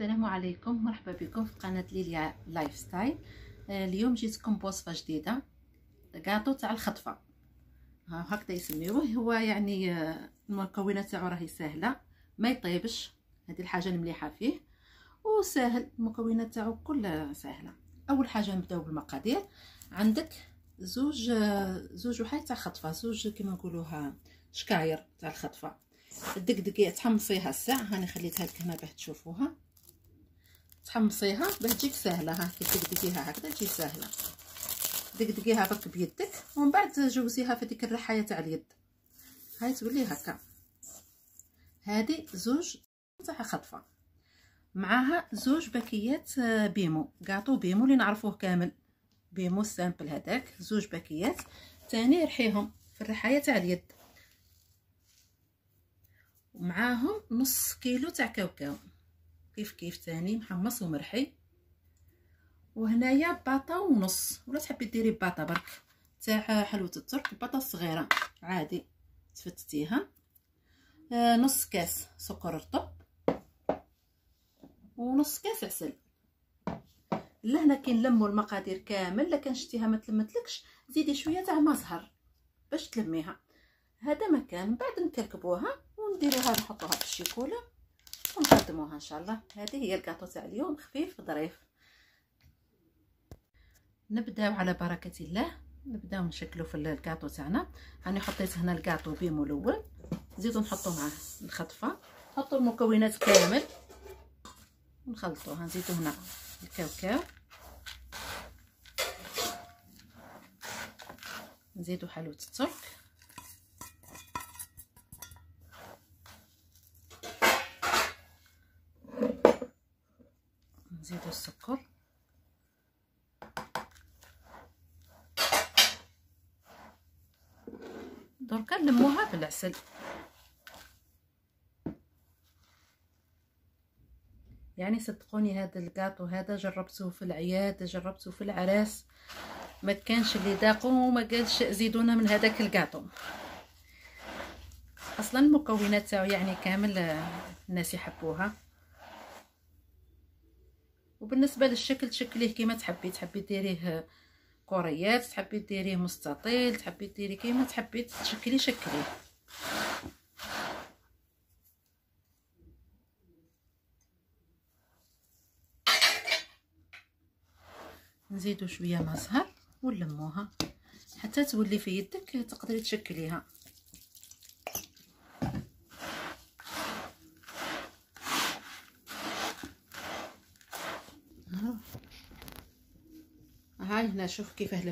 السلام عليكم، مرحبا بكم في قناه ليليا لايف ستايل. اليوم جيتكم بوصفه جديده، كاطو تاع الخطفه. هكذا يسميوه. هو يعني المكونات تاعو راهي سهله، ما يطيبش، هذه الحاجه المليحه فيه، وسهل. المكونات تاعو كلها سهله. اول حاجه نبداو بالمقادير. عندك زوج وحايد تاع خطفه، زوج كيما نقولوها شكاير تاع الخطفه. دقدقي تحمصيها الساعه، هاني خليتها لك هنا باه تشوفوها. تحمصيها باه تجيك سهله. ها كي تدقدقيها هكذا تجي سهله. دقدقيها برك بيدك ومن بعد جوزيها في ديك الرحايه تاع اليد، هاي تولي هكا. هذه زوج تاع خطفه، معاها زوج باكيات بيمو، كاطو بيمو اللي نعرفوه كامل، بيمو سامبل. هذاك زوج باكيات تاني رحيهم في الرحايه تاع اليد. ومعاهم نص كيلو تاع كاوكاو كيف تاني محمص ومرحي. وهنايا باطا ونص، ولا تحبي ديري باطا برك تاع حلوه الترك، باطا صغيره عادي تفتتيها. نص كاس سكر رطب ونص كاس عسل. لهنا كي نلموا المقادير كامل، لكن شتيها ما تلمتلكش زيدي شويه تاع مزهر باش تلميها. هذا مكان بعد نكركبوها ونديروها نحطوها في الشيكوله ونقدموها ان شاء الله. هذه هي الكاطو تاع اليوم، خفيف ظريف. نبداو على بركه الله، نبداو نشكلوا في الكاطو تاعنا. راني حطيت هنا الكاطو بيمو الاول، نزيدو نحطو معاه الخطفه، نحطو المكونات كامل ونخلطوها. نزيدو هنا الكاوكاو، نزيدو حلوه الترك، نزيدو السكر، دركا نلموها بالعسل. يعني صدقوني هذا الكاطو هذا جربته في العياد، جربته في العراس، ما كانش اللي ذاقه وما قالش زيدونا من هذاك الكاطو. اصلا المكونات تاعو يعني كامل الناس يحبوها. وبالنسبه للشكل تشكليه كيما تحبي ديريه كوريات، تحبي ديريه مستطيل، تحبي ديريه كيما تحبي تشكليه شكليه. نزيدو شويه مزهر ونلموها حتى تولي في يدك تقدري تشكليها. هاي هنا شوف كيفاه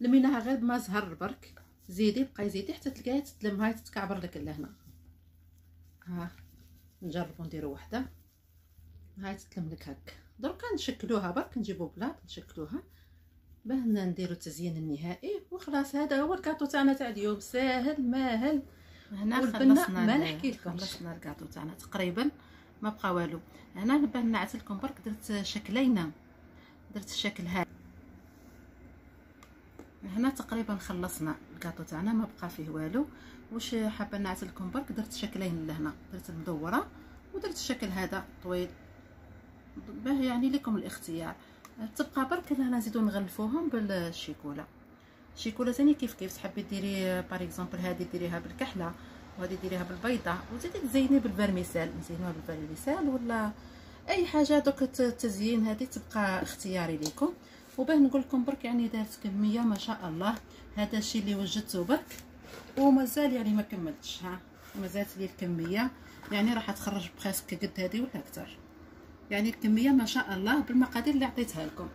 لميناها غير بمزهر برك. زيدي بقاي زيدي حتى تلقاها تتلم، هاي تتكعبر لك لهنا. ها نجربوا نديروا وحده، هاي تتلم لك هكا. دركا نشكلوها برك، نجيبوا بلاط نشكلوها باه نديروا التزيين النهائي وخلاص. هذا هو الكاطو تاعنا تاع اليوم، ساهل ماهل. هنا خلصنا ما نحكي لكم، خلصنا الكاطو تاعنا تقريبا، ما بقى والو. هنا نبان نعت لكم برك درت شكلين، درت الشكل هذا. هنا تقريبا خلصنا الكاطو تاعنا، ما بقى فيه والو. واش حابه نعت لكم برك درت شكلين لهنا، درت المدوره ودرت الشكل هذا طويل، باه يعني لكم الاختيار. تبقى برك لهنا نزيدو نغلفوهم بالشيكولا. الشيكولا ثاني كيف تحبي ديري باغ اكزومبل هذه ديريها بالكحله وهذه ديريها بالبيضه، وزيدي تزيني بالفرميسال، نزينوها بالفرميسال ولا اي حاجه. دوك التزيين هذه تبقى اختياري لكم. وباه نقول لكم برك يعني دارت كميه ما شاء الله. هذا الشيء اللي وجدته برك ومازال يعني ما كملتش، ها مازالت لي الكميه، يعني راح تخرج بخاسك قد هذه ولا اكثر. يعني الكميه ما شاء الله بالمقادير اللي عطيتها لكم.